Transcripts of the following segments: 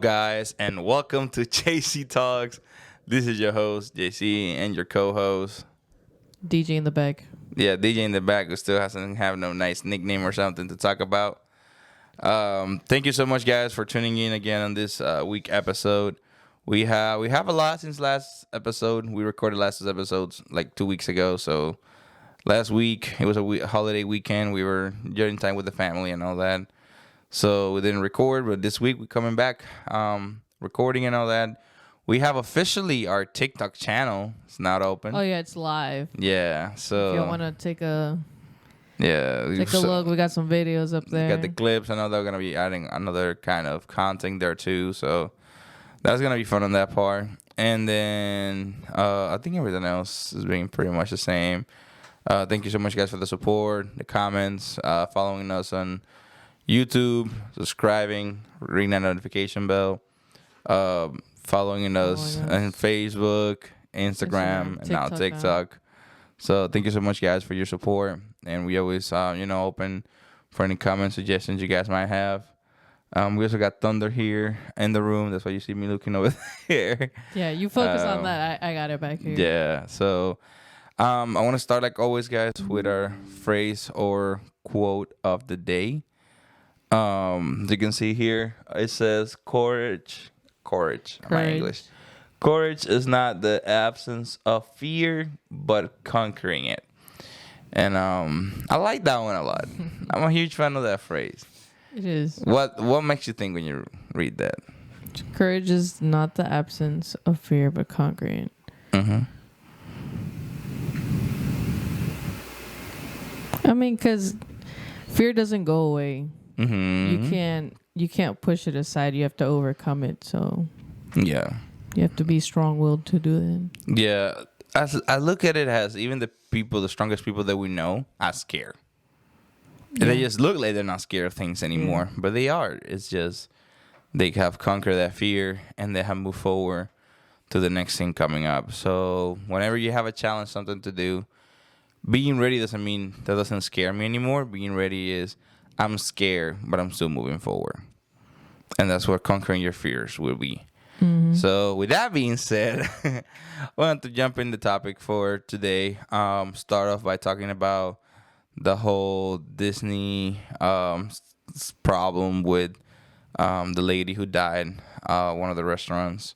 guys, and welcome to JCTalks. This is your host, JC, and your co-host, DJ in the back. Yeah, DJ in the back, who still hasn't have no nice nickname or something to talk about. Thank you so much, guys, for tuning in again on this week episode. We have a lot since last episode. We recorded last episodes like 2 weeks ago. So last week it was a holiday weekend. We were enjoying time with the family and all that. So we didn't record, but this week we're coming back, recording and all that. We have officially our TikTok channel. It's not open. Oh yeah, it's live. Yeah, so if you want to take a a look, we got some videos up there. We got the clips. I know they're gonna be adding another kind of content there too. So that's gonna be fun on that part. And then I think everything else is being pretty much the same. Thank you so much, guys, for the support, the comments, following us on YouTube, subscribing, ring that notification bell, following us on Facebook, Instagram, and now TikTok. So thank you so much, guys, for your support. And we always, open for any comments, suggestions you guys might have. We also got Thunder here in the room. That's why you see me looking over there. Yeah, you focus on that. I got it back here. Yeah, so I want to start, like always, guys, with our phrase or quote of the day. As you can see here, it says courage. My English. Courage is not the absence of fear, but conquering it. And I like that one a lot. I'm a huge fan of that phrase. It is. What makes you think when you read that? Courage is not the absence of fear, but conquering it. Mm-hmm. I mean, because fear doesn't go away. Mm-hmm. You can't push it aside. You have to overcome it. So yeah, you have to be strong-willed to do it. Yeah, I look at it as even the strongest people that we know are scared. Yeah. They just look like they're not scared of things anymore, but they are. It's just they have conquered that fear and they have moved forward to the next thing coming up. So whenever you have a challenge, something to do, being ready doesn't mean that doesn't scare me anymore. Being ready is I'm scared, but I'm still moving forward. And that's what conquering your fears will be. Mm-hmm. So with that being said, I want to jump in the topic for today. Start off by talking about the whole Disney problem with the lady who died one of the restaurants.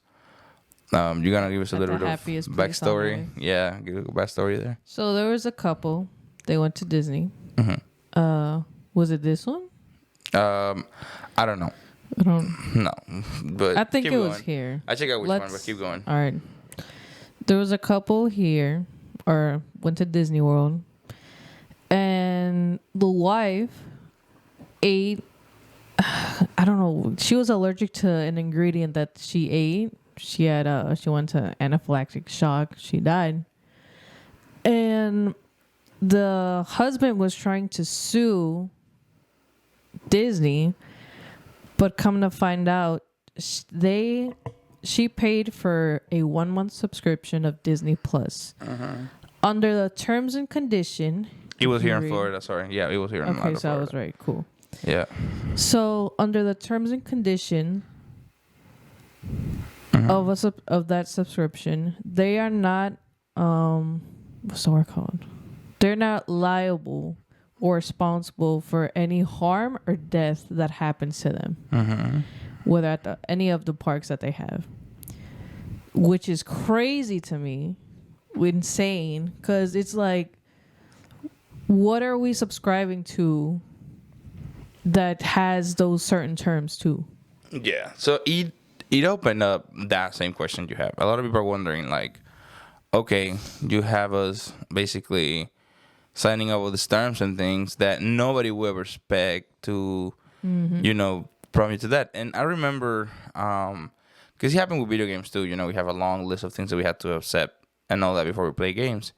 You're going to give us a little bit of backstory? Yeah, give a backstory there. So there was a couple. They went to Disney. Mm-hmm. Was it this one? I don't know. No, but I think it was here. I check out which one, but keep going. All right. There was a couple here, or went to Disney World, and the wife ate. I don't know. She was allergic to an ingredient that she ate. She had. She went to anaphylactic shock. She died, and the husband was trying to sue Disney. But come to find out, she paid for a 1-month subscription of Disney Plus. Uh-huh. Under the terms and condition. It was here in Florida. Sorry, yeah, it was here in Florida. Okay, so I was right. Cool. Yeah. So under the terms and condition of that subscription, they are not what's the word called? They're not liable or responsible for any harm or death that happens to them, whether at any of the parks that they have, which is crazy to me, insane, because it's like, what are we subscribing to that has those certain terms too? Yeah, so it opened up that same question you have. A lot of people are wondering, like, okay, you have us basically signing up with the terms and things that nobody will respect to, prompt you to that. And I remember, because it happened with video games too. We have a long list of things that we had to accept and all that before we play games.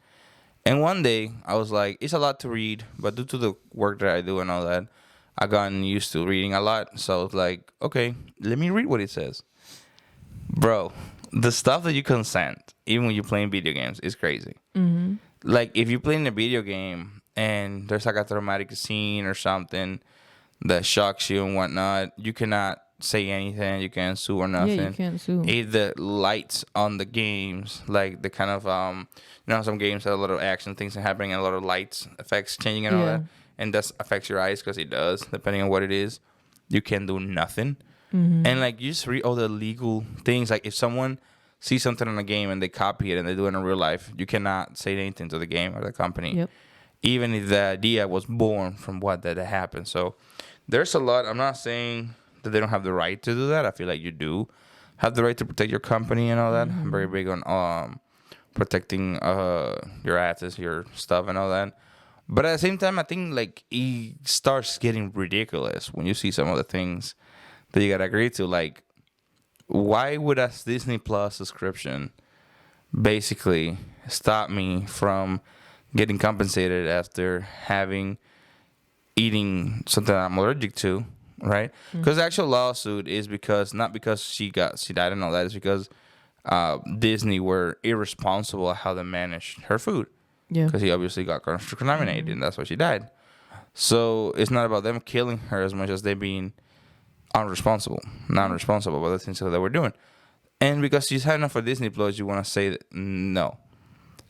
And one day I was like, it's a lot to read, but due to the work that I do and all that, I gotten used to reading a lot. So I was like, okay, let me read what it says. Bro, the stuff that you consent, even when you're playing video games, is crazy. Mm-hmm. Like, if you're playing a video game and there's like a traumatic scene or something that shocks you and whatnot, you cannot say anything. You can't sue or nothing. Yeah, you can't sue. If the lights on the games, like the kind of some games have a lot of action things are happening and a lot of lights effects changing and all Yeah. that, and that affects your eyes because it does, depending on what it is. You can do nothing. And like you just read all the legal things. Like if someone sees something in a game and they copy it and they do it in real life, you cannot say anything to the game or the company. Yep. Even if the idea was born from what that happened. So there's a lot. I'm not saying that they don't have the right to do that. I feel like you do have the right to protect your company and all that. I'm very big on protecting your assets, your stuff and all that. But at the same time, I think like it starts getting ridiculous when you see some of the things that you gotta agree to. Like, why would a Disney Plus subscription basically stop me from getting compensated after eating something I'm allergic to, right? Because the actual lawsuit is not because she died and all that. It's because Disney were irresponsible at how they managed her food. Yeah. Because he obviously got contaminated, and that's why she died. So it's not about them killing her as much as they being non-responsible about the things that they were doing. And because she's had enough for Disney Plus, you want to say that, no.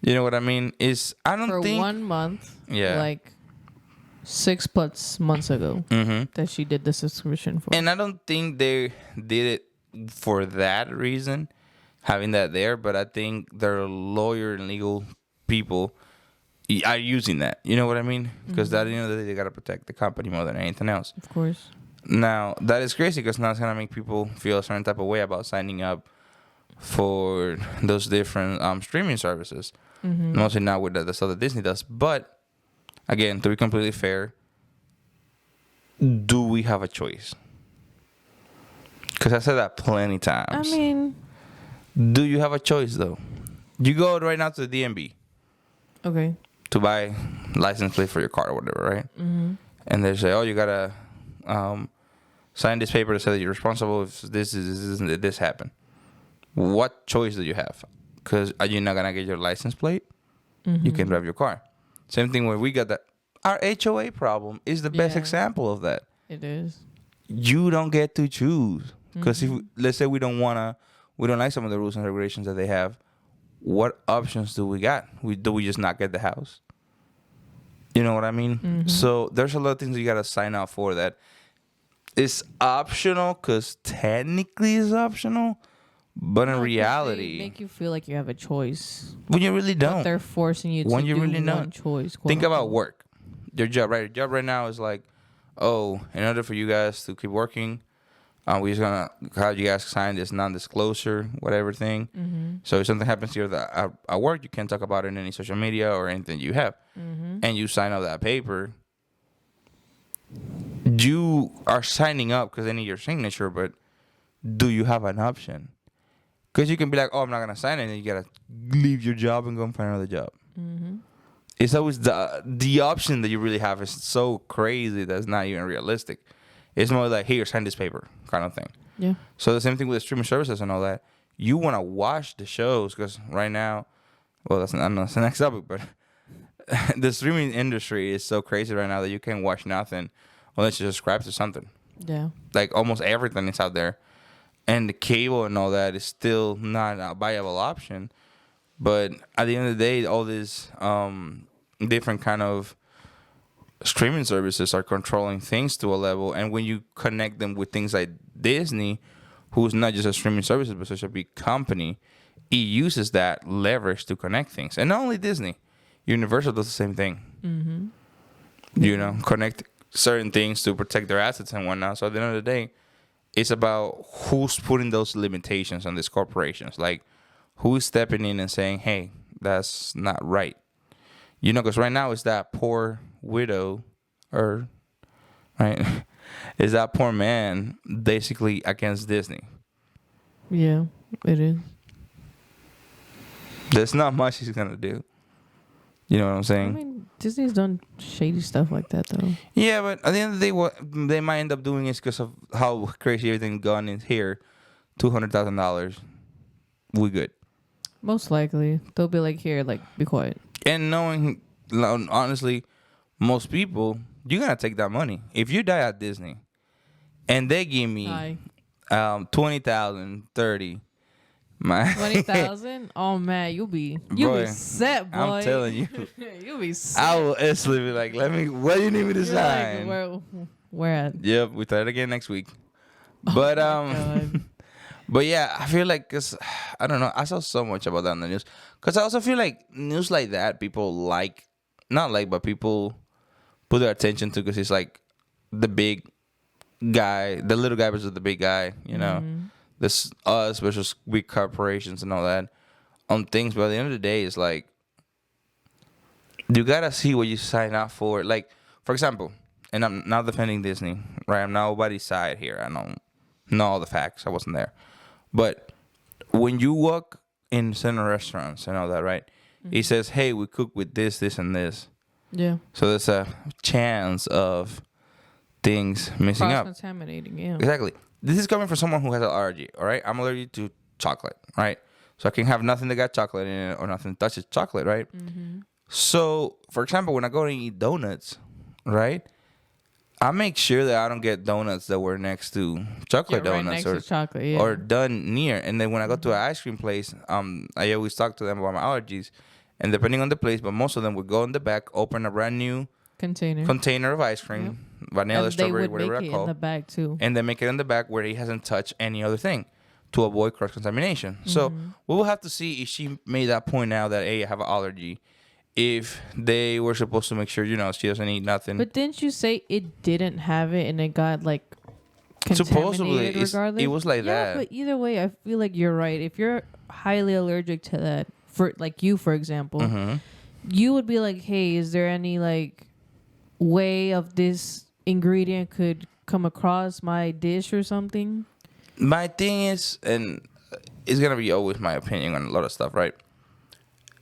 You know what I mean? I don't For think 1 month. Yeah. Like 6+ months ago that she did the subscription for. And I don't think they did it for that reason, having that there. But I think their lawyer and legal people are using that. You know what I mean? Because at the end of the day, they got to protect the company more than anything else. Of course. Now, that is crazy because now it's going to make people feel a certain type of way about signing up for those different streaming services. Mostly not with the stuff that Disney does. But, again, to be completely fair, do we have a choice? Because I said that plenty times. I mean, do you have a choice, though? You go right now to the DMV okay. to buy license plate for your car or whatever, right? And they say, oh, you got to sign this paper to say that you're responsible if this happened. What choice do you have? Because are you not going to get your license plate? You can drive your car. Same thing when we got that. Our HOA problem is the best example of that. It is. You don't get to choose. Because if let's say we don't like some of the rules and regulations that they have, what options do we got? Do we just not get the house? You know what I mean? So there's a lot of things you got to sign up for that. It's optional because technically it's optional. But in reality, they make you feel like you have a choice. When you really don't. But they're forcing you to When you do really one don't. choice. Think about work. Your job, right? Your job right now is like, oh, in order for you guys to keep working, we're just going to have you guys sign this non-disclosure, whatever thing. So if something happens to you at work, you can't talk about it in any social media or anything you have. And you sign up that paper. You are signing up because they need your signature, but do you have an option? Because you can be like, oh, I'm not going to sign it, and then you got to leave your job and go and find another job. It's always the option that you really have is so crazy that's not even realistic. It's more like, here, sign this paper kind of thing. Yeah. So the same thing with the streaming services and all that. You want to watch the shows because right now, well, that's the next topic, but the streaming industry is so crazy right now that you can't watch nothing unless you subscribe to something. Yeah. Like almost everything is out there. And the cable and all that is still not a viable option. But at the end of the day, all these different kind of streaming services are controlling things to a level. And when you connect them with things like Disney, who's not just a streaming service, but such a big company, it uses that leverage to connect things. And not only Disney. Universal does the same thing. You know, connect certain things to protect their assets and whatnot. So at the end of the day, it's about who's putting those limitations on these corporations. Like, who's stepping in and saying, hey, that's not right. You know, because right now it's that poor widow, right? Is that poor man basically against Disney. Yeah, it is. There's not much he's going to do. You know what I'm saying? I mean, Disney's done shady stuff like that, though. Yeah, but at the end of the day, what they might end up doing is because of how crazy everything gone in here, $200,000, we good. Most likely. They'll be like, here, like, be quiet. And knowing, honestly, most people, you're going to take that money. If you die at Disney and they give me 20,000, 30. My 20,000. Oh man, you'll be Boy, set, boy. I'm telling you. You'll be set. I will instantly be like, what do you need me to You're sign? like, where at? Yep, we try it again next week. But God. but yeah, I feel like I don't know. I saw so much about that in the news because I also feel like news like that people like, not like, but people put their attention to because it's like the big guy, the little guy versus the big guy. You know, this us versus big corporations and all that on things. But at the end of the day, it's like you gotta see what you sign up for. Like, for example, and I'm not defending Disney, right? I'm not nobody's side here. I don't know all the facts. I wasn't there. But when you walk in certain restaurants and all that, right? It says, hey, we cook with this, this, and this. Yeah. So there's a chance of things messing up. Cross-contaminating, yeah. Exactly. This is coming from someone who has an allergy, all right? I'm allergic to chocolate, right? So I can have nothing that got chocolate in it or nothing that touches chocolate, right? So, for example, when I go to eat donuts, right? I make sure that I don't get donuts that were next to chocolate Right donuts next to chocolate, yeah. or done near. And then when I go to an ice cream place, I always talk to them about my allergies. And depending on the place, but most of them would go in the back, open a brand new container of ice cream, vanilla, and strawberry, they would whatever make I it call, in the bag too. and then make it in the back where he hasn't touched any other thing to avoid cross contamination. So we will have to see if she made that point now that hey, I have an allergy. If they were supposed to make sure, she doesn't eat nothing. But didn't you say it didn't have it and it got like contaminated regardless? It was like that. But either way, I feel like you're right. If you're highly allergic to that, for like you, for example, you would be like, hey, is there any like way of this ingredient could come across my dish or something? My thing is, and it's going to be always my opinion on a lot of stuff, right?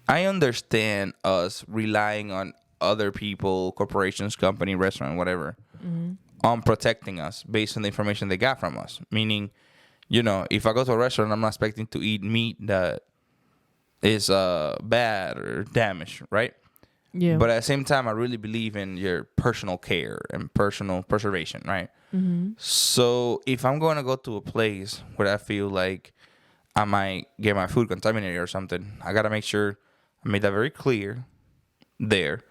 I understand us relying on other people, corporations, company, restaurant, whatever, on protecting us based on the information they got from us. Meaning, if I go to a restaurant, I'm not expecting to eat meat that is bad or damaged, right? Yeah. But at the same time, I really believe in your personal care and personal preservation, right? So if I'm going to go to a place where I feel like I might get my food contaminated or something, I got to make sure I made that very clear there.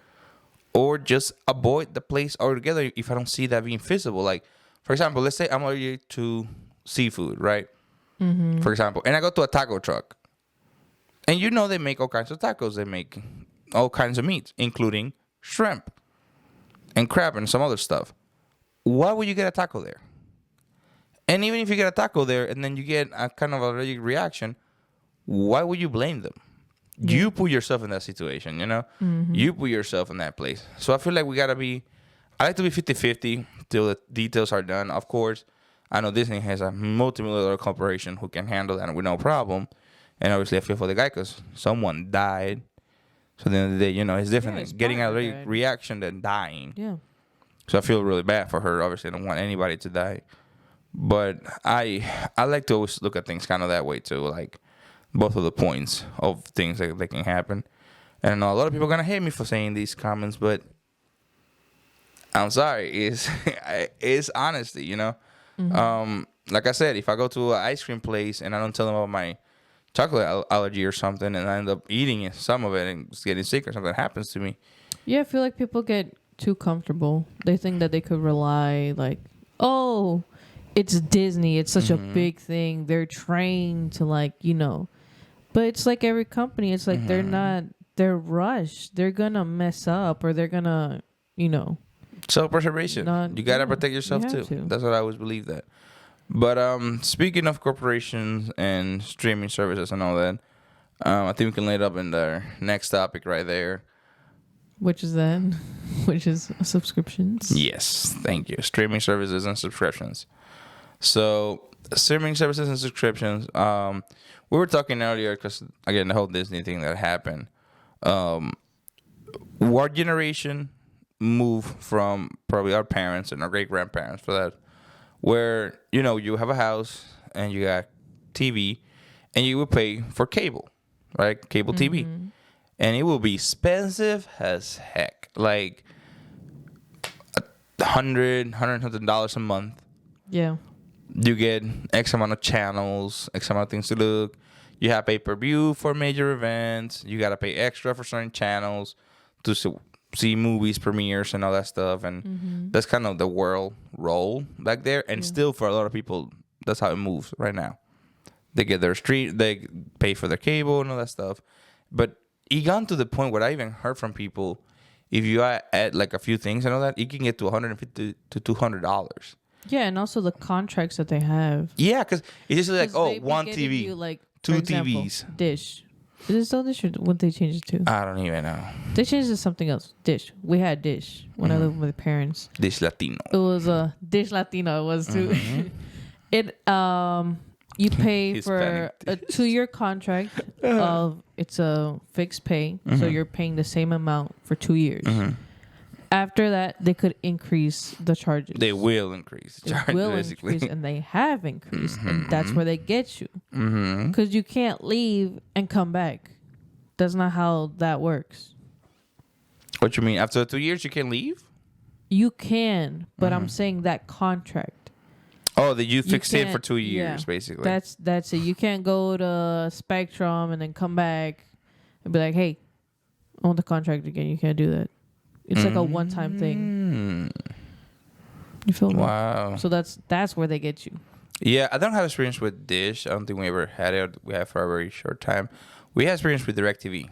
Or just avoid the place altogether if I don't see that being feasible. Like, for example, let's say I'm allergic to seafood, right? For example, and I go to a taco truck. And they make all kinds of tacos. They make all kinds of meats, including shrimp and crab and some other stuff. Why would you get a taco there? And even if you get a taco there and then you get a kind of allergic reaction, why would you blame them? You put yourself in that situation, You put yourself in that place. So I feel like I like to be 50-50 till the details are done. Of course, I know Disney has a multi-million-dollar corporation who can handle that with no problem. And obviously I feel for the guy because someone died. So at the end of the day, it's different than getting an allergic reaction than dying. Yeah. So I feel really bad for her. Obviously, I don't want anybody to die. But I like to always look at things kind of that way too. Like, both of the points of things that can happen. And I know a lot of people are going to hate me for saying these comments, but I'm sorry. It's honesty, Like I said, if I go to an ice cream place and I don't tell them about my chocolate allergy or something and I end up eating some of it and just getting sick or something happens to me. Yeah, I feel like people get too comfortable. They think that they could rely like, oh, it's Disney. It's such a big thing. They're trained to But it's like every company. It's like they're rushed. They're going to mess up or they're going to, Self-preservation. You got to protect yourself too. That's what I always believe that. But speaking of corporations and streaming services and all that, I think we can lay it up in the next topic right there. Which is that? Which is subscriptions? Yes, thank you. Streaming services and subscriptions. So, streaming services and subscriptions. We were talking earlier because, again, the whole Disney thing that happened. Our generation moved from probably our parents and our great-grandparents for that, where, you have a house and you got TV and you would pay for cable, right? Cable TV. And it will be expensive as heck. Like $100 a month. Yeah. You get X amount of channels, X amount of things to look. You have pay-per-view for major events. You got to pay extra for certain channels to see movies, premieres, and all that stuff. And that's kind of the world role back there. And still, for a lot of people, that's how it moves right now. They get their they pay for their cable and all that stuff. But it got to the point where I even heard from people, if you add like a few things and all that, you can get to $150 to $200. Yeah, and also the contracts that they have. Yeah, because it's just like, they one be TV, you, like, two for example, TVs. Dish. Is it still Dish or what they changed it to? I don't even know. They changed it to something else. Dish. We had Dish when I lived with my parents. Dish Latino. It was a Dish Latino. It was too. It you pay for a 2-year contract of it's a fixed pay, so you're paying the same amount for 2 years. After that, they could increase the charges. They will increase the charges, They will basically. increase, and they have increased, and that's where they get you. Because you can't leave and come back. That's not how that works. What you mean? After 2 years, you can leave? You can, but I'm saying that contract. Oh, that you fixed it for 2 years, yeah, basically. That's it. You can't go to Spectrum and then come back and be like, hey, I want the contract again. You can't do that. It's like a one-time thing. You feel me? Wow. So that's where they get you. Yeah, I don't have experience with Dish. I don't think we ever had it. We had for a very short time. We had experience with DirecTV.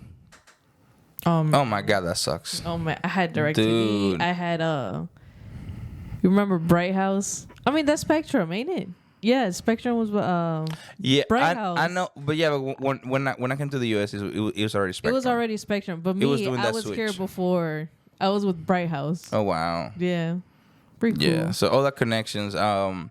Oh my God, that sucks. Oh man, I had DirecTV. Dude. I had you remember Bright House? I mean, that's Spectrum, ain't it? Yeah, Spectrum was yeah, Bright House. I know, but yeah, but when I came to the US, it was already Spectrum. It was already Spectrum, but It was doing I that was switch. here before. I was with Bright House. Oh wow. Yeah, pretty cool. Yeah, so all the connections. To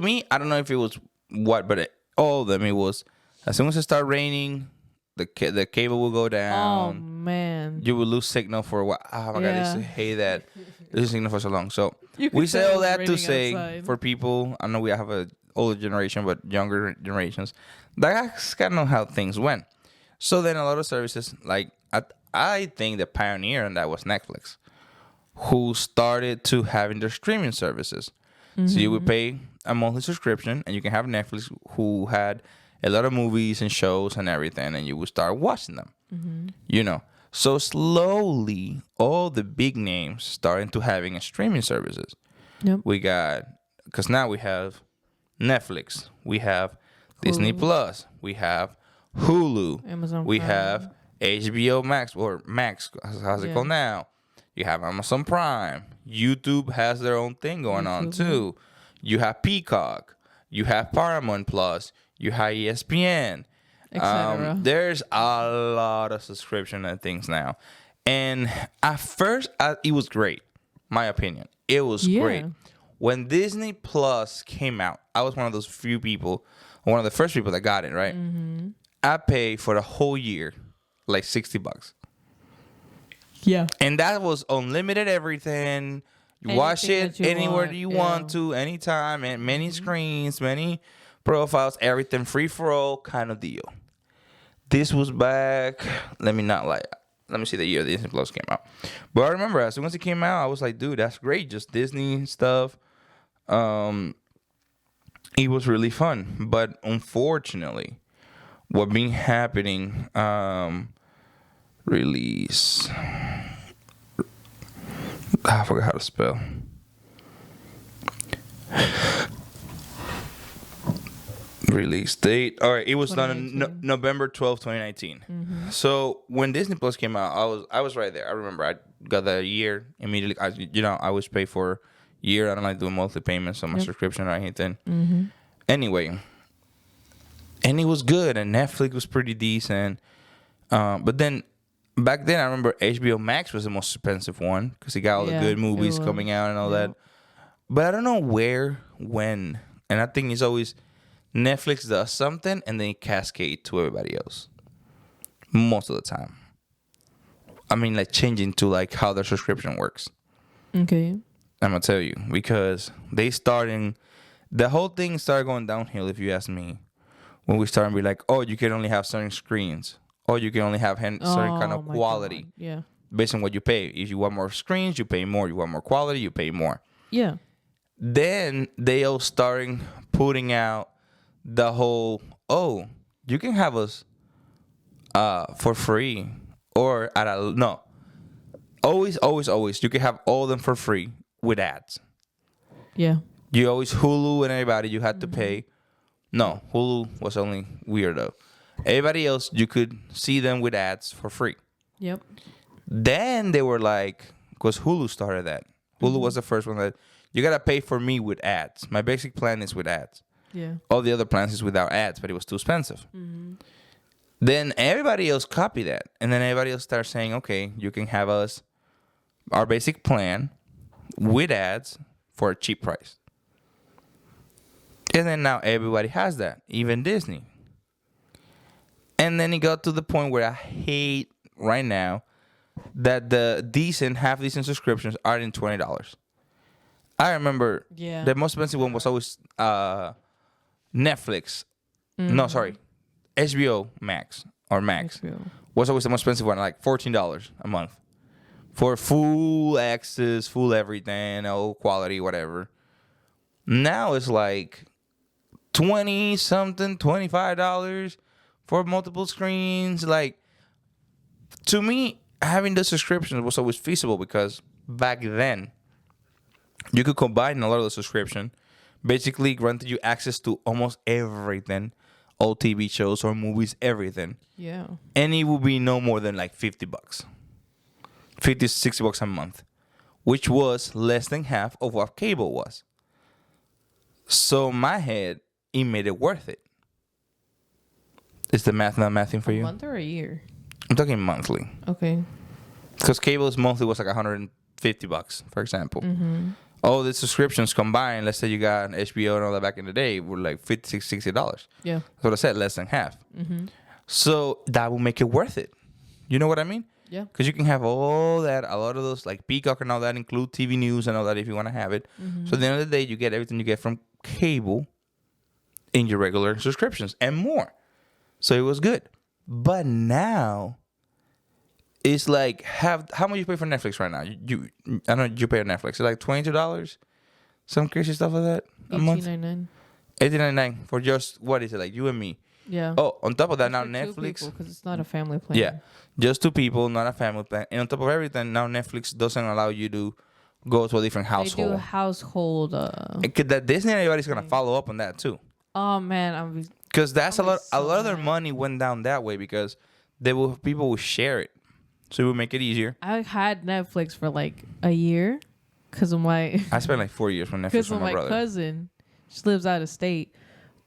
me, I don't know if it was what, but all of them, it was as soon as it started raining, the cable will go Oh down. man, You will lose signal for a while. Oh my God, I used to hate that. Losing signal for so long. So You could we say tell all it was that to raining say outside. for people, I know we have a older generation, but younger generations, that's kind of how things went. So then a lot of services, like I think the pioneer in that was Netflix, who started to having their streaming services. So you would pay a monthly subscription, and you can have Netflix, who had a lot of movies and shows and everything, and you would start watching them. You know, so slowly all the big names starting to having a streaming services. Yep. We got, because now we have Netflix, we have Disney Plus, we have Hulu, Amazon we Prime. have HBO Max, or Max, how's it called now? You have Amazon Prime. YouTube has their own thing going on too. You have Peacock. You have Paramount Plus. You have ESPN. Etc. There's a lot of subscription and things now. And at first, it was great. My opinion. It was great. When Disney Plus came out, I was one of those few people, one of the first people that got it, right? I paid for the whole year like $60. Yeah. And that was unlimited everything. You watch Anything it that you anywhere want, you want to, anytime, and many screens, many profiles, everything free for all kind of deal. This was back. Let me not lie. Let me see the year Disney Plus came out. But I remember as soon as it came out, I was like, dude, that's great. Just Disney stuff. It was really fun. But unfortunately, what been happening, release. I forgot how to spell. Release date. All right, it was done on November 12th, 2019. So when Disney Plus came out, I was right there. I remember I got the year immediately. I always pay for year. I don't like doing monthly payments on my subscription or anything. Anyway, and it was good, and Netflix was pretty decent. But then back then, I remember HBO Max was the most expensive one because it got all the good movies coming out and all that. But I don't know where, when, and I think it's always Netflix does something and then it cascades to everybody else. Most of the time. I mean, like changing to like how their subscription works. Okay. I'm gonna tell you because the whole thing started going downhill. If you ask me, when we started to be like, oh, you can only have certain screens, or you can only have certain kind of quality. God. Yeah. Based on what you pay. If you want more screens, you pay more. You want more quality, you pay more. Yeah. Then they all starting putting out the whole, oh, you can have us for free or at a no. Always, you can have all of them for free with ads. Yeah. You always Hulu and everybody you had to pay. No, Hulu was only weirdo. Everybody else you could see them with ads for free. Yep. Then they were like, because Hulu started that. Hulu was the first one that you gotta pay for me with ads. My basic plan is with ads. Yeah. All the other plans is without ads, but it was too expensive. Then everybody else copied that, and then everybody else started saying, okay, you can have us our basic plan with ads for a cheap price. And then now everybody has that, even Disney. And then it got to the point where I hate right now that the half-decent subscriptions are in $20. I remember the most expensive one was always Netflix. No, sorry. HBO Max or Max was always the most expensive one, like $14 a month. For full access, full everything, all quality, whatever. Now it's like $20-something, $25 for multiple screens. Like, to me, having the subscription was always feasible because back then, you could combine a lot of the subscription, basically granted you access to almost everything, all TV shows or movies, everything. Yeah. And it would be no more than like $50. $50-$60 a month, which was less than half of what cable was. So in my head, it made it worth it. Is the math not mathing for you? A month or a year? I'm talking monthly. Okay. Because cable's monthly was like $150, for example. All the subscriptions combined, let's say you got an HBO and all that back in the day, were like $50-$60. Yeah. That's what I said, less than half. So that will make it worth it. You know what I mean? Yeah. Because you can have all that, a lot of those, like Peacock and all that, include TV news and all that if you want to have it. So at the end of the day, you get everything you get from cable in your regular subscriptions and more. So it was good. But now, it's like, how much you pay for Netflix right now? I don't know, you pay on Netflix. It's like $22? Some crazy stuff like that a month? $18.99. $18.99 for just, what is it, like you and me? Yeah. Oh, on top of that, now For Netflix. because it's not a family plan. Yeah, just 2 people, not a family plan. And on top of everything, now Netflix doesn't allow you to go to a different They household. do household. That Disney and everybody's gonna follow up on that too. Oh man, Because that's a lot. A so lot of their mad. money went down that way because people will share it, so it would make it easier. I had Netflix for like a year because of my I spent like 4 years on Netflix because with of my my brother. cousin. She lives out of state,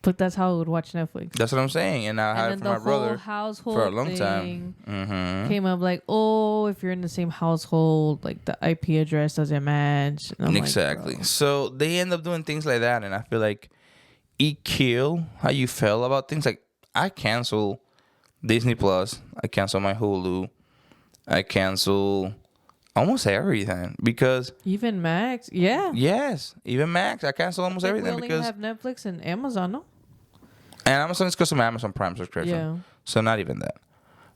but that's how I would watch Netflix. That's what I'm saying, and I had it And for then my the whole brother household for a long thing time. came up like, oh, if you're in the same household, like the IP address doesn't match. And I'm Exactly. Like, bro. So they end up doing things like that, and I feel like it kill how you feel about things. Like I cancel Disney Plus, I cancel my Hulu, I cancel almost everything because Even Max, yeah. yes, even Max, I cancel almost Like, everything we only because have Netflix and Amazon, no? and Amazon is because of my Amazon Prime subscription. Yeah. So not even that.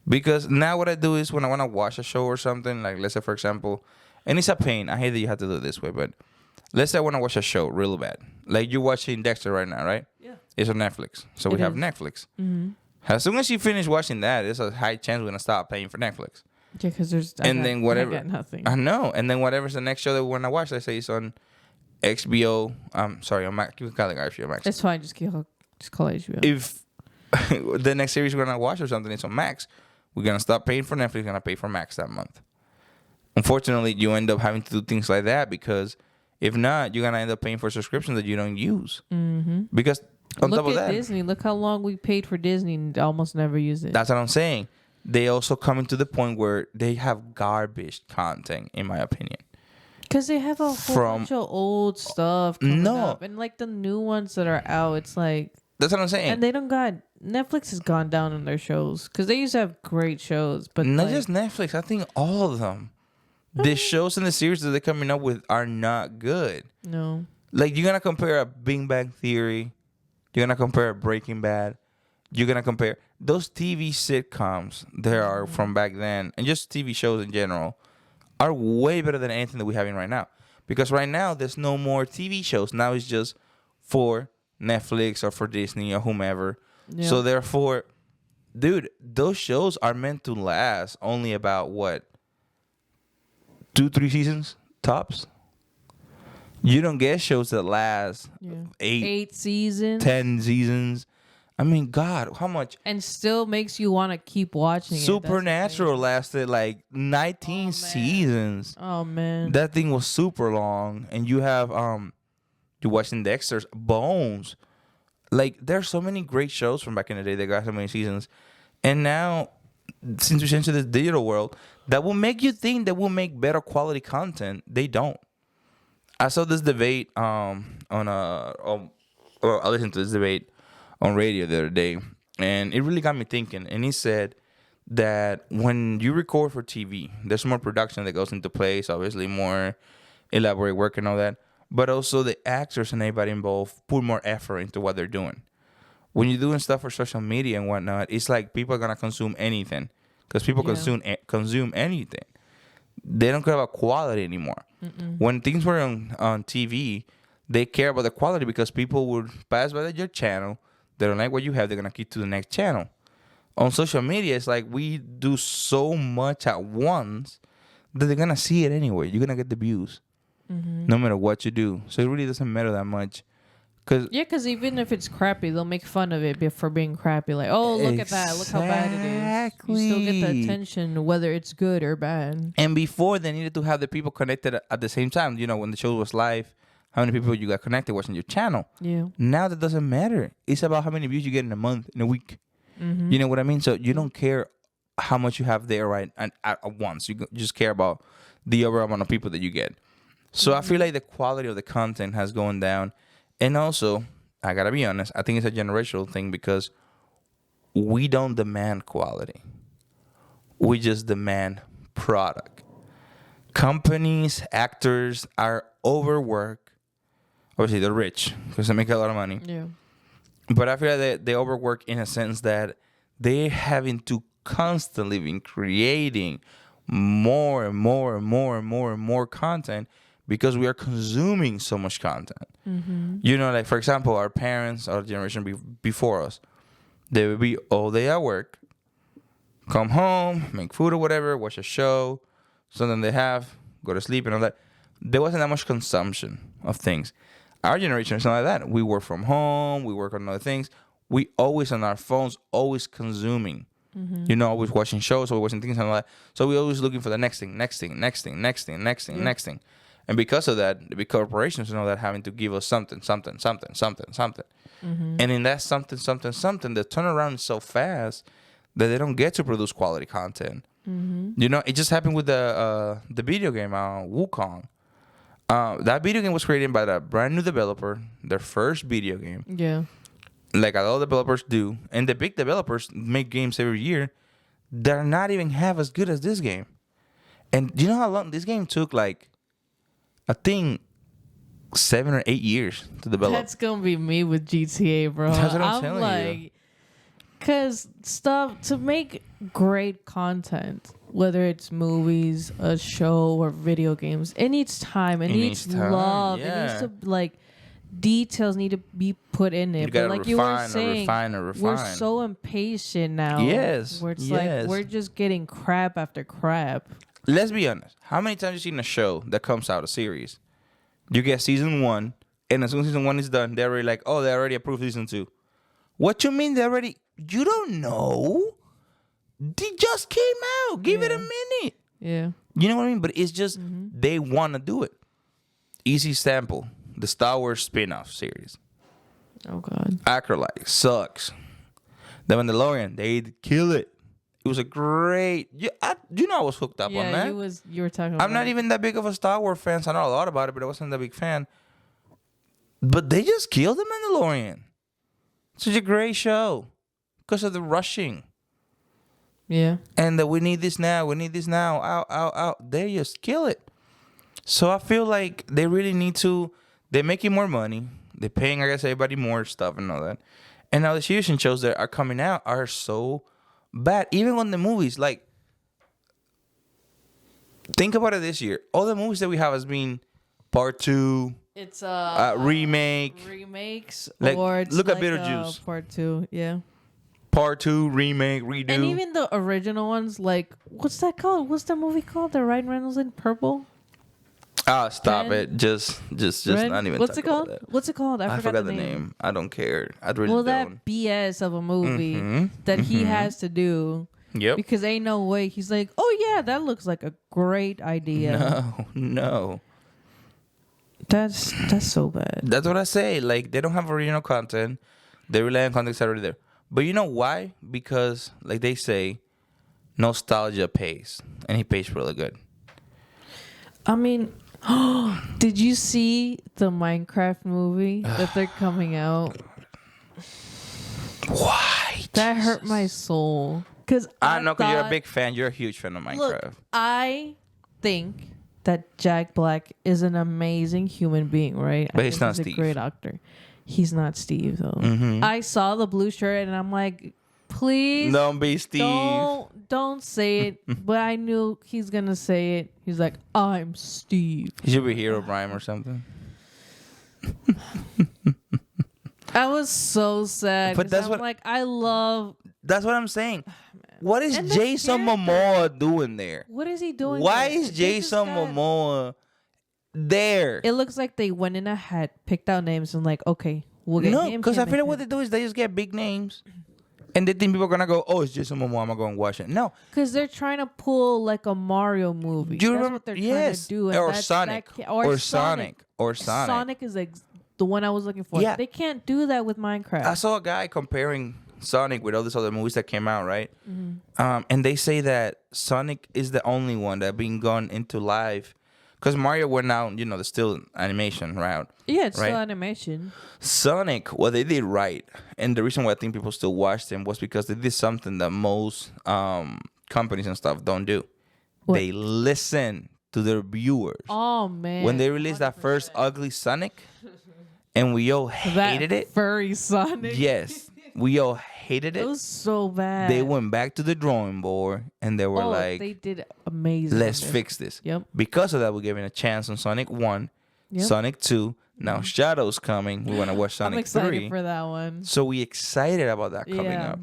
Because now what I do is when I want to watch a show or something, like let's say for example, and it's a pain. I hate that you have to do it this way, but let's say I want to watch a show real bad. Like you're watching Dexter right now, right? Yeah. It's on Netflix. So we It have is. Netflix. Mm-hmm. As soon as you finish watching that, there's a high chance we're going to stop paying for Netflix. Yeah, because Then whatever. I got nothing. I know. And then whatever's the next show that we want to watch, let's say it's on HBO. Sorry, on Max. You can call it HBO Max. It's fine. Just call it HBO. If the next series we're going to watch or something is on Max, we're going to stop paying for Netflix. We're going to pay for Max that month. Unfortunately, you end up having to do things like that because if not, you're going to end up paying for subscriptions that you don't use. Mm-hmm. Because on Look top of at that, Disney. Look how long we paid for Disney and almost never use it. that's what I'm saying. They also coming to the point where they have garbage content, in my opinion. Because they have a whole bunch of old stuff coming No. up. And like the new ones that are out, it's like... That's what I'm saying. And they don't got... Netflix has gone down on their shows. Because they used to have great shows. But Not like, just Netflix. I think all of them. The shows and the series that they're coming up with are not good. No. Like, you're going to compare a Big Bang Theory. You're going to compare a Breaking Bad. You're going to compare... Those TV sitcoms there are from back then, and just TV shows in general, are way better than anything that we have in right now. Because right now there's no more TV shows. Now it's just for Netflix or for Disney or whomever. Yeah. So therefore, dude, those shows are meant to last only about what, 2-3 seasons tops. You don't get shows that last eight 8 seasons, 10 seasons. I mean, God, how much? and still makes you want to keep watching it. Supernatural lasted like 19 seasons. Oh man, That thing was super long. And you have you're watching Dexter's Bones. Like, there's so many great shows from back in the day that got so many seasons. And now, since we changed to this digital world, that will make you think that will make better quality content. They don't. I saw this debate I listened to this debate on radio the other day, and it really got me thinking. And he said that when you record for TV, there's more production that goes into place, obviously more elaborate work and all that, but also the actors and everybody involved put more effort into what they're doing. When you're doing stuff for social media and whatnot, it's like people are gonna consume anything because people consume anything. They don't care about quality anymore. When things were on TV, they care about the quality because people would pass by your channel. They don't like what you have. They're going to keep to the next channel. On social media, it's like we do so much at once that they're going to see it anyway. You're going to get the views no matter what you do. So it really doesn't matter that much. Because even if it's crappy, they'll make fun of it for being crappy. Like, oh, look at that. Look how bad it is. You still get the attention, whether it's good or bad. And before, they needed to have the people connected at the same time. You know, when the show was live, how many people you got connected watching your channel. Yeah. Now that doesn't matter. It's about how many views you get in a month, in a week. You know what I mean? So you don't care how much you have there at once. You just care about the overall amount of people that you get. So I feel like the quality of the content has gone down. And also, I got to be honest, I think it's a generational thing because we don't demand quality. We just demand product. Companies, actors are overworked. Obviously, they're rich because they make a lot of money. Yeah. But I feel like they overwork in a sense that they're having to constantly be creating more and more and more and more and more content because we are consuming so much content. You know, like, for example, our parents, our generation before us, they would be all day at work, come home, make food or whatever, watch a show, something they have, go to sleep and all that. There wasn't that much consumption of things. Our generation is not like that. We work from home. We work on other things. We always on our phones, always consuming. You know, always watching shows, always watching things and all that. So we're always looking for the next thing. And because of that, the big corporations and all that having to give us something. And in that something, they turn around so fast that they don't get to produce quality content. You know, it just happened with the video game, Wukong. That video game was created by a brand new developer, their first video game. Yeah. Like all developers do. And the big developers make games every year. They're not even half as good as this game. And do you know how long this game took? Like, I think 7 or 8 years to develop. That's going to be me with GTA, bro. That's what I'm telling you. Because to make great content, whether it's movies, a show, or video games, it needs time. It needs love. Yeah. It needs to, like, details need to be put in it. You gotta like you were saying, refine. we're so impatient now. Yes. Where it's like we're just getting crap after crap. Let's be honest. How many times have you seen a show that comes out, a series? You get season 1, and as soon as season 1 is done, they're already like, oh, they already approved season 2. What you mean they already? You don't know. They just came out. Give it a minute. Yeah. You know what I mean? But it's just they want to do it. Easy sample. The Star Wars spin-off series. Oh, God. Acolyte sucks. The Mandalorian, they kill it. It was a great... I was hooked up on that. You were talking about I'm not even that big of a Star Wars fan, so I know a lot about it, but I wasn't that big fan. But they just killed the Mandalorian. Such a great show. Because of the rushing. Yeah. And that we need this now. Out. They just kill it. So I feel like they really need to... They're making more money. They're paying, I guess, everybody more stuff and all that. And now the fusion shows that are coming out are so bad. Even on the movies, like, think about it this year. All the movies that we have has been Part 2, It's remake. remakes Like, or it's look at like Beetlejuice. part 2. Yeah. Part 2, remake, redo. And even the original ones, like what's that called? What's the movie called? The Ryan Reynolds in purple. Ah, stop Red? it. Just Red? not even What's talk it called? about that. What's it called? I forgot the name. I don't care. I really Well, don't. that BS of a movie Mhm. that he Mhm. has to do Yep. because ain't no way he's like, oh yeah, that looks like a great idea. No. That's so bad. That's what I say. Like, they don't have original content. They rely on content that's already there. But you know why? Because, like they say, nostalgia pays. And he pays really good. I mean, did you see the Minecraft movie that they're coming out? Why? That hurt my soul. Because I know, because you're a big fan. You're a huge fan of Minecraft. Look, I think that Jack Black is an amazing human being, right? But I he's think not he's Steve. a great actor. He's not Steve, though. Mhm. I saw the blue shirt and I'm like, please Don't be Steve. don't say it. But I knew he's gonna say it. He's like, I'm Steve. He should be Hero Prime or something. I was so sad. But that's what- I love. That's what I'm saying. What is And the Jason character. Momoa doing there? What is he doing? Why there? is They just Jason got- Momoa there? It looks like they went in a hat, picked out names, and like, okay, we'll get No, him. because I him, feel like and what him. they do is they just get big names. And they think people are going to go, oh, it's Jason Momoa. I'm going to go and watch it. No. Because they're trying to pull like a Mario movie. Do you That's remember? what they're trying Yes. to do. And Or that's- Sonic. that ca- Or Sonic. Or Sonic. Sonic is the one I was looking for. Yeah. They can't do that with Minecraft. I saw a guy comparing Sonic with all these other movies that came out, right? Mm-hmm. And they say that Sonic is the only one that being gone into live. Because Mario went out, the still animation route. Yeah, it's right? still animation. Sonic, what they did right, and the reason why I think people still watched them was because they did something that most companies and stuff don't do. What? They listen to their viewers. Oh man! When they released that first ugly Sonic, and we all hated it. Furry Sonic. Yes, we all hated It it. was so bad. They went back to the drawing board, and they were like, they did amazing. let's on this. fix this. Yep. Because of that, we're giving a chance on Sonic 1, Yep. Sonic 2. Now Shadow's coming. We want to watch Sonic I'm excited 3. for that one. So we excited about that coming Yeah. up.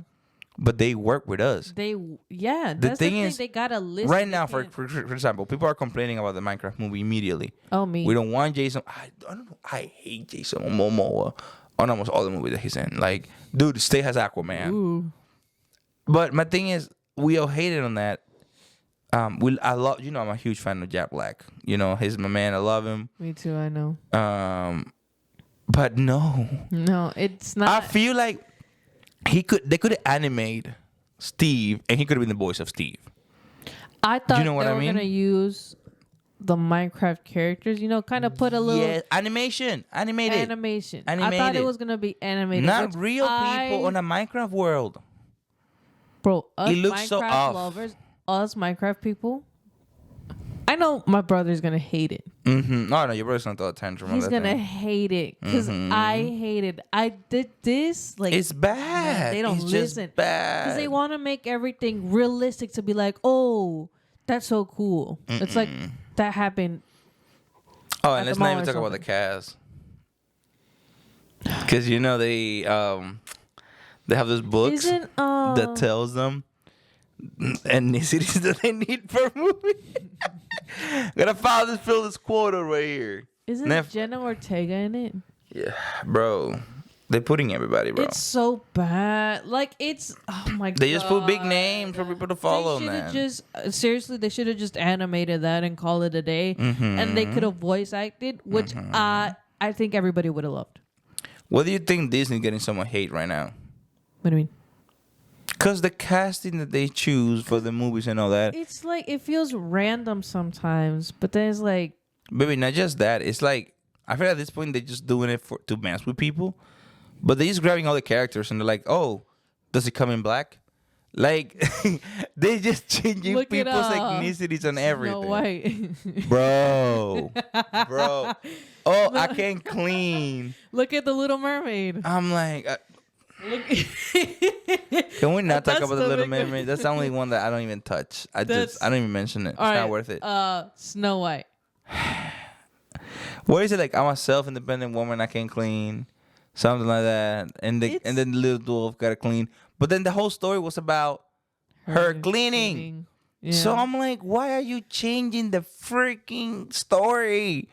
But they work with us. That's thing is, they gotta listen. Right They now, for can't- example, people are complaining about the Minecraft movie immediately. oh me, We don't want Jason. I don't know. I hate Jason Momoa on almost all the movies that he's in. Like, dude, stay has Aquaman. Ooh. But my thing is, we all hated on that. I love. I'm a huge fan of Jack Black. He's my man. I love him. Me too. I know. But no, No, it's I not. feel like they could animate Steve, and he could have been the voice of Steve. I thought know what they I were mean? gonna use the Minecraft characters. Kind of put a little Yeah, animated. animation. I thought Animated. it was gonna be animated. Not which real people on a Minecraft world. Bro, us It looks Minecraft so off. lovers, us Minecraft people. I know my brother's gonna hate it. Mm-hmm. No, your brother's not the attention. He's gonna hate it because I hate it. I did this like It's bad. they don't it's listen just bad. because they want to make everything realistic to be like, oh, that's so cool. It's like that happened. Oh, at and the let's mall not even or talk about the something. cast. Because they have this books Isn't that tells them ethnicities that they need per movie. Gotta fill this quota right here. isn't Jenna Ortega in it? Yeah, bro. They're putting everybody, bro. It's so bad. Like it's oh my god. They just put big names for people to follow, They should man. have just seriously. They should have just animated that and call it a day, Mm-hmm. and they could have voice acted, which I think everybody would have loved. What do you think Disney's getting so much hate right now? What do you mean? Because the casting that they choose for the movies and all that, It's like it feels random sometimes, but then it's like baby, not just that. It's like I feel at this point they're just doing it to mess with people, but they're just grabbing all the characters and they're like, "Oh, does it come in black?" Like they just changing Look it people's up. ethnicities and everything, Snow White. bro. Oh, I can't clean. Look at the Little Mermaid. I'm like, Look. can we not talk That's about the the Little big- Mermaid? That's the only one that I don't even touch. I That's- don't even mention it. It's All not right, worth it. Snow White. What is it like? I'm a self-independent woman. I can clean, something like that. And then the little dwarf got to clean. But then the whole story was about her cleaning. Yeah. So I'm like, why are you changing the freaking story?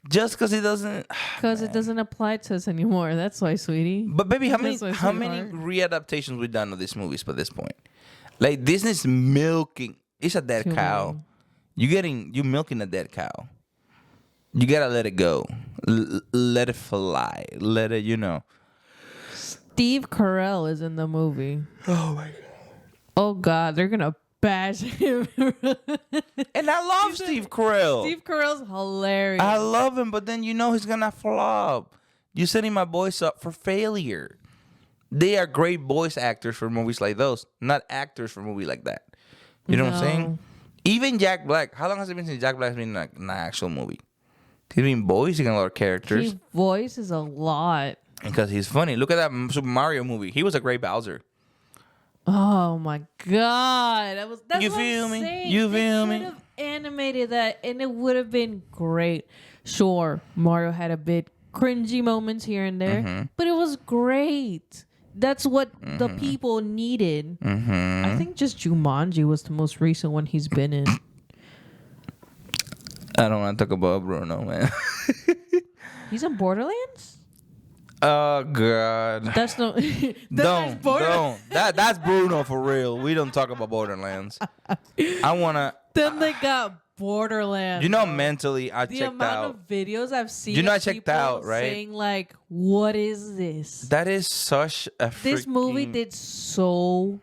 Just because it doesn't. Because it doesn't apply to us anymore. That's why, sweetie. But baby, how That's many why, how many readaptations we done of these movies by this point? Like Disney's milking. It's a dead Too cow. many. You milking a dead cow. You gotta let it go. Let it fly. Let it, Steve Carell is in the movie. Oh my god. Oh God, they're gonna bash him. And I love Steve Carell. Steve Carell's hilarious. I love him, but then he's gonna flop. You're setting my boys up for failure. They are great voice actors for movies like those, not actors for movies like that. You know what I'm saying? Even Jack Black. How long has it been since Jack Black's been in an actual movie? He's been voicing a lot of characters. He voices a lot. Because he's funny. Look at that Super Mario movie. He was a great Bowser. Oh my God. That's You what feel I'm me? saying. You feel They me? could have animated that and it would have been great. Sure, Mario had a bit cringy moments here and there, but it was great. That's what the people needed. I think just Jumanji was the most recent one he's been in. I don't want to talk about Bruno, man. He's in Borderlands? Oh God. That's no. Don't. That's Bruno for real. We don't talk about Borderlands. I wanna. Then they got Borderlands. Mentally, I the checked amount out. of videos I've seen. You know, of I checked people out, right? Saying like, "What is this?" That is such a. This movie did so.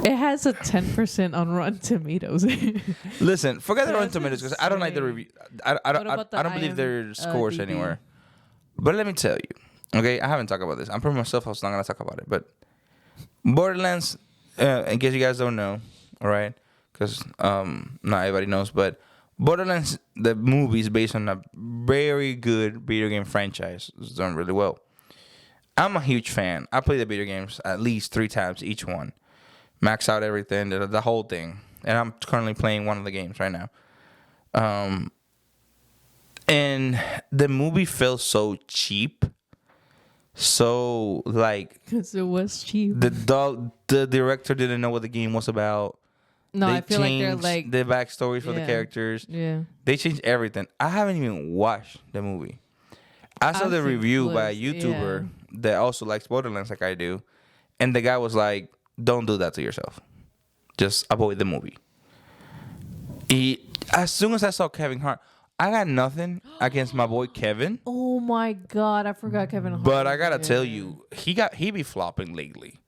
It has a 10% on Rotten Tomatoes. Listen, forget the Rotten That's Tomatoes because I don't like the insane. review. I about the don't believe their scores DB? anywhere. But let me tell you, okay? I haven't talked about this. I'm proving myself. I was not gonna talk about it, but Borderlands. In case you guys don't know, all right? Because not everybody knows, but Borderlands, the movie, is based on a very good video game franchise. It's done really well. I'm a huge fan. I play the video games at least 3 times each one. Max out everything, the whole thing. And I'm currently playing one of the games right now. And the movie felt so cheap. So, like... Because it was cheap. The director didn't know what the game was about. No, They I feel like they're changed like... the backstories for the Yeah. characters. Yeah. They changed everything. I haven't even watched the movie. I saw I the think review by a was- YouTuber yeah. that also likes Borderlands like I do. And the guy was like, don't do that to yourself. Just avoid the movie. As soon as I saw Kevin Hart, I got nothing against my boy Kevin. Oh my God, I forgot Kevin Hart. But I gotta was tell there. you, he be flopping lately.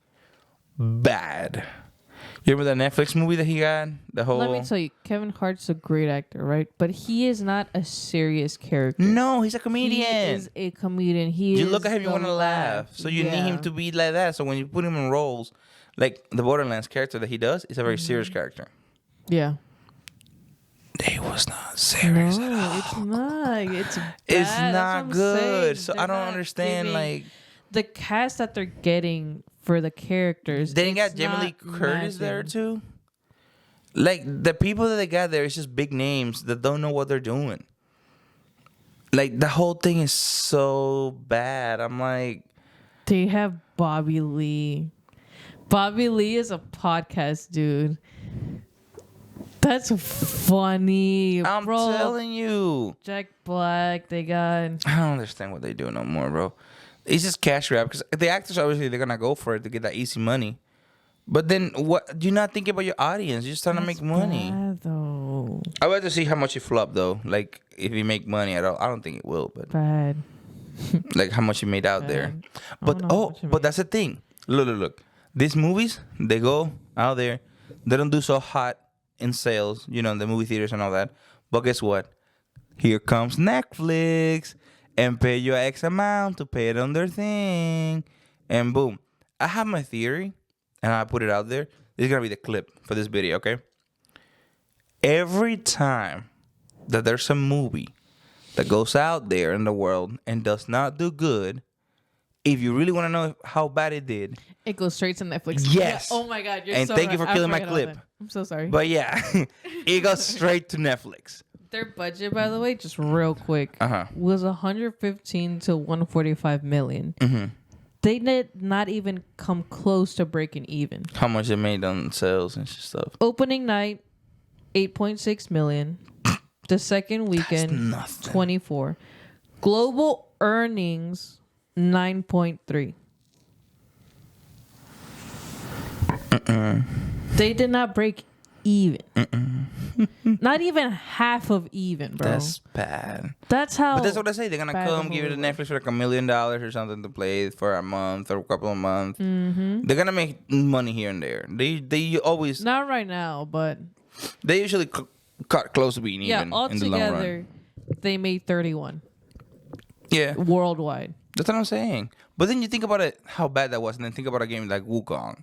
Bad. You remember the Netflix movie that he got? The whole... Let me tell you, Kevin Hart's a great actor, right? But he is not a serious character. No, he's a comedian. He is a comedian. You look at him, you want to laugh. So you need him to be like that. So when you put him in roles, like the Borderlands character that he does, is a very serious character. Yeah. He was not serious at all. It's not. It's bad. It's That's not what I'm saying. good. So They're I don't not understand, giving- like... the cast that they're getting for the characters. They didn't got it's Jamie Lee not Curtis there matching. too. Like the people that they got there is just big names that don't know what they're doing. Like the whole thing is so bad. I'm like, They have Bobby Lee. Bobby Lee is a podcast dude. That's funny, I'm bro. telling you, Jack Black. They got. I don't understand what they do no more, bro. It's just cash grab because the actors obviously they're gonna go for it to get that easy money. But then what? Do you not think about your audience? You're just trying to make money. Bad, though. I would like to see how much it flop though. Like if you make money at all, I don't think it will. But Bad. like how much you made out there. Bad. I But don't know how much you but made. that's the thing. Look. These movies, they go out there. They don't do so hot in sales, you know, in the movie theaters and all that. But guess what? Here comes Netflix and pay you X amount to pay it on their thing. And boom. I have my theory and I put it out there. This is going to be the clip for this video, okay? Every time that there's a movie that goes out there in the world and does not do good, if you really want to know how bad it did, It goes straight to Netflix. Yes. Yeah. Oh my God, you're And so thank you right. for I killing my forgot all clip. that. I'm so sorry. but yeah, it goes straight to Netflix. Their budget, by the way, just real quick, was 115 to 145 million. Mm-hmm. They did not even come close to breaking even. How much it made on sales and stuff? Opening night, 8.6 million. The second weekend, nothing. 24. Global earnings, 9.3. They did not break even. Not even half of even, bro. That's bad. That's how. But that's what I say. They're gonna bad come the give it to movie Netflix for like $1 million or something to play for a month or a couple of months. Mm-hmm. They're gonna make money here and there. They always Not right now, but they usually cut close to being yeah, even in the long run. altogether, they made 31 Yeah, worldwide. that's what I'm saying. But then you think about it, how bad that was, and then think about a game like Wukong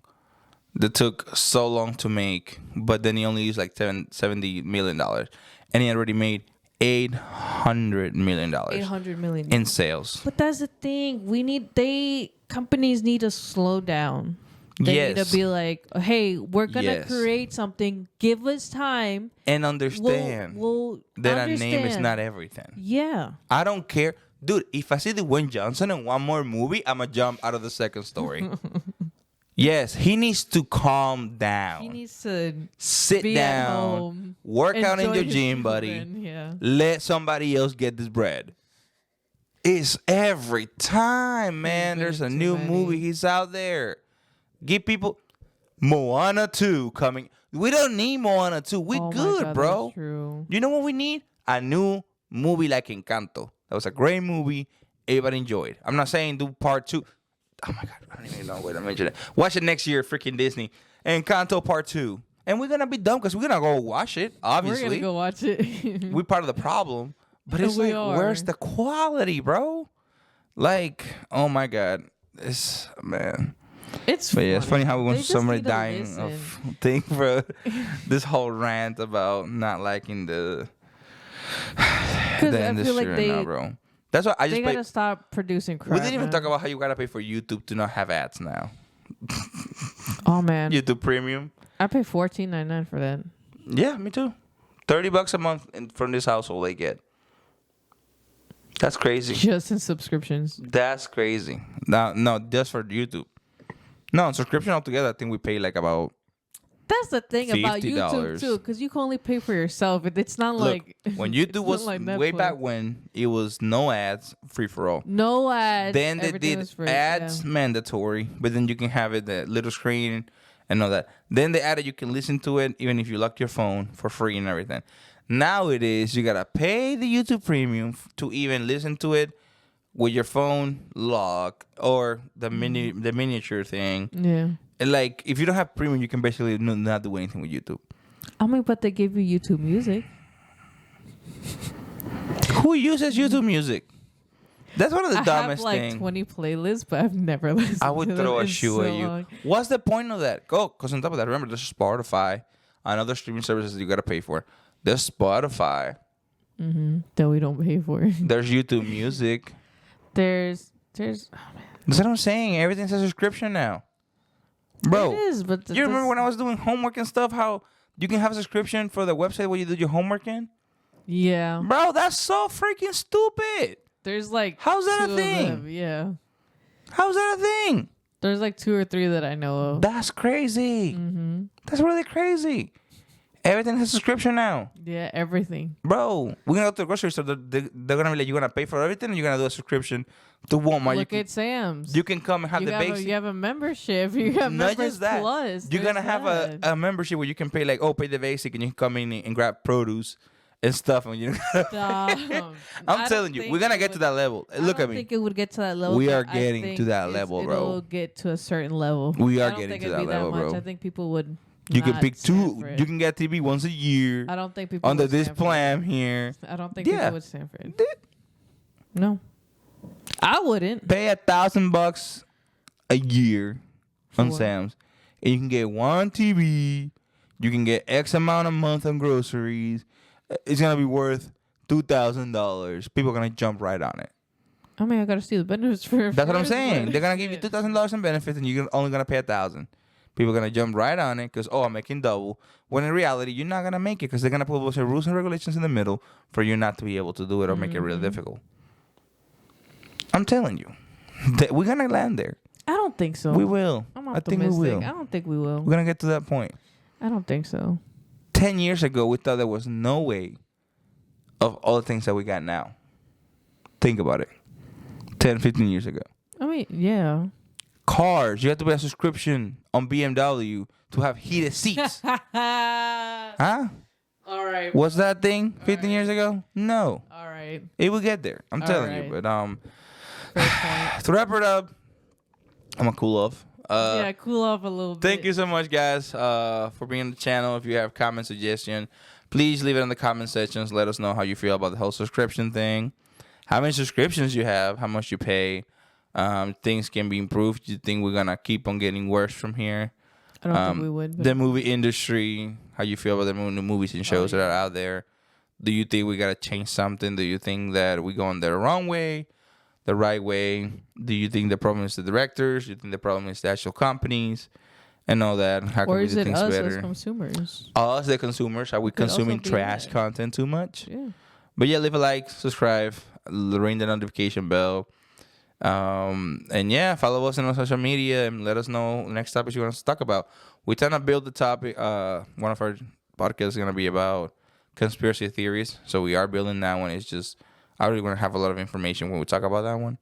that took so long to make, but then he only used like $70 million, and he already made $800 million 800 million in sales. But that's the thing. Companies need to slow down. They need Yes. to be like, hey, we're gonna Yes. create something. Give us time. And understand We'll that a name is understand. not everything. Yeah. I don't care. Dude, if I see Dwayne Johnson in one more movie, I'm going to jump out of the second story. Yes, he needs to calm down. He needs to Sit be at down. home, Work out in enjoy your his gym, buddy. children, yeah. Let somebody else get this bread. It's every time, man. been There's a too new many. movie. He's out there. Give people Moana 2 coming. We don't need Moana 2. We Oh my good, God, bro. that's true. You know what we need? A new movie like Encanto. That was a great movie. Everybody enjoyed. I'm not saying do part 2. Oh my God, I don't even know where to mention it. Watch it next year, freaking Disney. Encanto part 2. And we're going to be dumb because we're going to go watch it, obviously. We're gonna go watch it. We're part of the problem. But it's We like, are. where's the quality, bro? Like, oh my God. Man. It's But yeah, it's funny how we They want just somebody need to dying listen. of thing for this whole rant about not liking the I feel industry like right now, bro. That's why I just They pay. gotta stop producing crap. We didn't even man. talk about how you gotta pay for YouTube to not have ads now. Oh man, YouTube Premium. I pay $14.99 for that. Yeah, me too. $30 a month from this household they get. That's crazy. Just in subscriptions. That's crazy. No, just for YouTube. No, on subscription altogether, I think we pay like about. That's the thing about $50. YouTube too, because you can only pay for yourself. It's not Look, like when YouTube it's not was like way Netflix. back when, it was no ads, free for all. No ads. Then they everything did was free, ads yeah. mandatory, but then you can have it the little screen and all that. Then they added you can listen to it even if you lock your phone for free and everything. Now it is you gotta pay the YouTube Premium to even listen to it with your phone locked or the miniature thing. Yeah. And like if you don't have Premium, you can basically not do anything with YouTube. I mean, but they give you YouTube Music. Who uses YouTube Music? That's one of the I have dumbest like things. 20 playlists, but I've never listened. I would to throw them a in shoe so at you. long. What's the point of that? Go, because on top of that, remember there's Spotify and other streaming services you gotta pay for. There's Spotify. That we don't pay for. There's YouTube Music. There's. That's what I'm saying. Everything's a subscription now, bro. It is, but You remember when I was doing homework and stuff? How you can have a subscription for the website where you do your homework in? Yeah. Bro, that's so freaking stupid. There's like. How's that a 2 of thing? them, yeah. How's that a thing? There's like 2 or 3 that I know of. That's crazy. That's really crazy. Everything has a subscription now. Yeah, everything. Bro, we're going to go to the grocery store. They're going to be like, you're going to pay for everything and you're going to do a subscription to Walmart. Look at Sam's. You can come and have the basic. You have a membership. You have Not Members just that. Plus. You're going to have a membership where you can pay like, pay the basic and you can come in and grab produce and stuff. And you I'm telling you, we're going to get to that level. Look at me. I don't think it would get to that level. We but are I getting think to that level, bro. It'll get to a certain level. We are I don't getting think to it'd that be level, much. bro. I think people would. You can not pick stand 2. for it. You can get TV once a year. I don't think people Under would this stand for plan it. here. I don't think Yeah. people would stand for it. No, I wouldn't. Pay $1,000 a year on For? Sam's, and you can get 1 TV. You can get X amount a month on groceries. It's gonna be worth $2,000. People are gonna jump right on it. I mean, I gotta see the benefits for. That's what I'm saying. They're gonna give you $2,000 in benefits, and you're only gonna pay $1,000. People are gonna jump right on it because I'm making double. When in reality, you're not gonna make it because they're gonna put a bunch of rules and regulations in the middle for you not to be able to do it or make it really difficult. I'm telling you, we're gonna land there. I don't think so. We will. I'm I think we optimistic. will. I don't think we will. We're gonna get to that point. I don't think so. 10 years ago, we thought there was no way of all the things that we got now. Think about it. 10, 15 years ago. I mean, yeah. Cars. You have to pay a subscription on BMW to have heated seats. Huh? All right. Was that thing 15 years ago? No. All right. It will get there. I'm telling you. But to wrap it up, I'm gonna cool off. Yeah, cool off a little bit. Thank you so much, guys, for being on the channel. If you have comment suggestion, please leave it in the comment sections. Let us know how you feel about the whole subscription thing. How many subscriptions you have, how much you pay. Things can be improved. Do you think we're gonna keep on getting worse from here? I don't think we would. But The movie industry, how you feel about the movies and shows that are out there? Do you think we gotta change something? Do you think that we're going the wrong way, the right way? Do you think the problem is the directors? Do you think the problem is the actual companies and all that? How can or we is do it things us better? as consumers? Us, the consumers, are we Could also consuming be trash that. content too much? Yeah. But yeah, leave a like, subscribe, ring the notification bell. And yeah, follow us on our social media and let us know the next topics you want us to talk about. We're trying to build the topic. One of our podcasts is going to be about conspiracy theories. So we are building that one. It's just, I really want to have a lot of information when we talk about that one.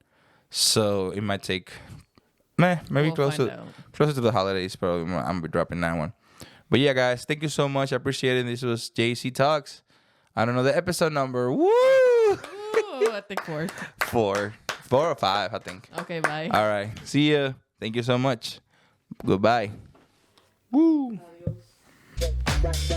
So it might take, maybe We'll closer find out. to the holidays. Probably I'm going to be dropping that one. But yeah, guys, thank you so much. I appreciate it. This was JC Talks. I don't know the episode number. Woo! Ooh, I think 4. 4 or 5, I think. Okay, bye. All right. See ya. Thank you so much. Goodbye. Woo. Adios.